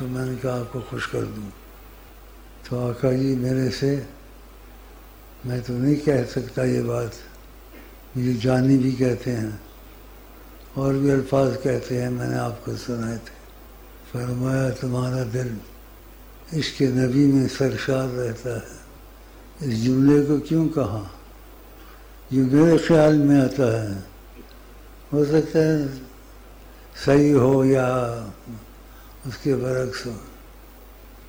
تو میں نے کہا آپ کو خوش کر دوں. تو آقا جی میرے سے میں تو نہیں کہہ سکتا یہ بات، یہ جانی بھی کہتے ہیں اور بھی الفاظ کہتے ہیں، میں نے آپ کو سنائے تھے. فرمایا تمہارا دل عشق نبی میں سرشار رہتا ہے. اس جملے کو کیوں کہا؟ یہ میرے خیال میں آتا ہے، ہو سکتا ہے صحیح ہو یا اس کے برعکس ہو.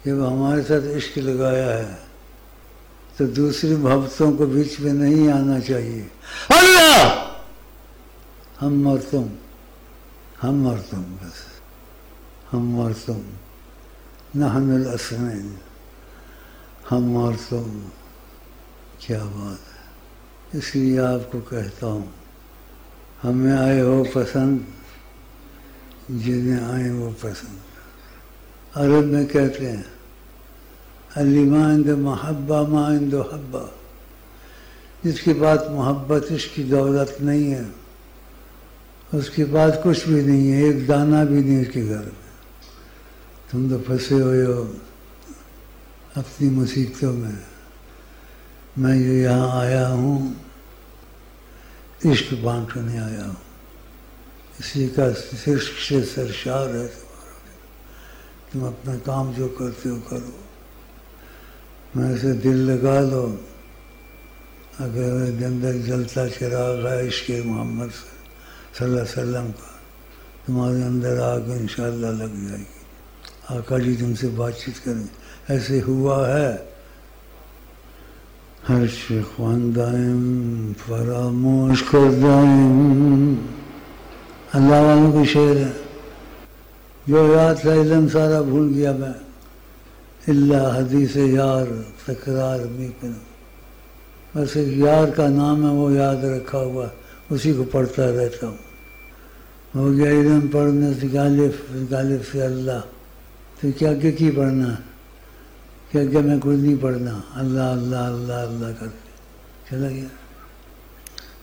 جب ہمارے ساتھ عشق لگایا ہے تو دوسری محبتوں کو بیچ میں نہیں آنا چاہیے. اللہ ہم اور تم بس، ہم اور تم، نحن الاثنین، ہم اور تم. کیا بات ہے. اس لیے آپ کو کہتا ہوں ہمیں آئے ہو پسند، جنہیں آئے وہ پسند. عرب میں کہتے ہیں علی ما عند محبہ ما عند حبہ، جس کے بعد محبت عشق کی دولت نہیں ہے اس کے بعد کچھ بھی نہیں ہے، ایک دانہ بھی نہیں اس کے گھر میں. تم تو پھنسے ہوئے ہو اپنی مصیبتوں میں. میں جو یہاں آیا ہوں عشق بانٹنے آیا ہوں، اسی کا عشق سے سرشار ہے. تم اپنا کام جو کرتے ہو کرو، میرے سے دل لگا لو. اگر میرے اندر جلتا چراغ ہے عشق محمد صلی اللہ علیہ وسلم کا، تمہارے اندر آگ انشاءاللہ لگ جائے گی. آقا جی تم سے بات چیت کریں. ایسے ہوا ہے ہر شیخوان دائم فراموش کر دائم. اللہ والوں کی شعر ہے. جو یاد تھا علم سارا بھول گیا میں، اللہ حدیث یار تکرار بھی کروں. بس ایک یار کا نام ہے وہ یاد رکھا ہوا، اسی کو پڑھتا رہتا ہوں. ہو گیا علم پڑھنے سے غالب سے اللہ. تو کیا کی پڑھنا؟ کیا میں کچھ نہیں پڑھنا، اللہ اللہ اللہ اللہ کر کے چلا گیا.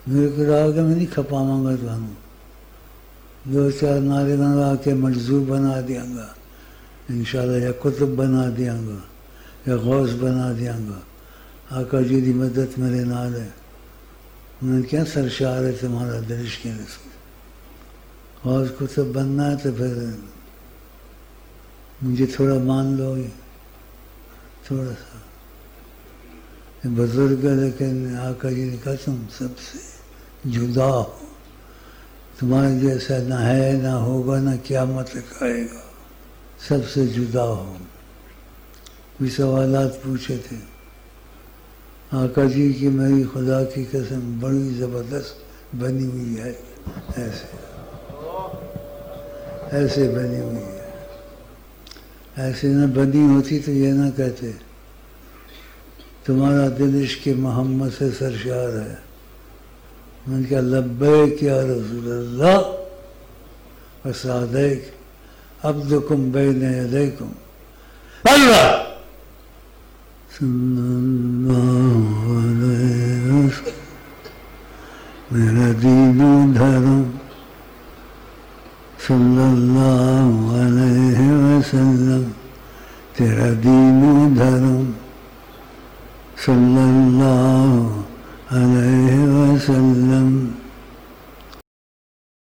میرے کو رہا کہ میں نہیں کھپاواں گا تمہیں، دو چار نعرے بنوا کے مجذوب بنا دیا گا انشاءاللہ، یا کتب بنا دیا گا یا غوث بنا دیا گا. آقا جی کی مدد میرے نال ہے. میں کیا سرشار ہے تمہارا دل عشق رسول. غوث کتب بننا ہے تو پھر مجھے تھوڑا مان لو گے، تھوڑا سا. بزرگ ہے لیکن آقا جی نے کہا تم سب سے جدا ہو، تمہارے جیسا نہ ہے نہ ہوگا نہ قیامت تک آئے گا، سب سے جدا ہو. بھی سوالات پوچھے تھے. آقا جی کی میری خدا کی قسم بڑی زبردست بنی ہوئی ہے، ایسے بنی ہوئی ہے. ایسے نہ بنی ہوتی تو یہ نہ کہتے تمہارا دل عشق محمد سے سرشار ہے. میں نے کہا لبیک یا رسول اللہ و سعدیک عبدکم بین یدیکم. اللہ صلی اللہ علیہ وسلم میرا دین و دھرم، صلی اللہ علیہ وسلم تیرا دین و دھرم، صلی اللہ علیہ وسلم.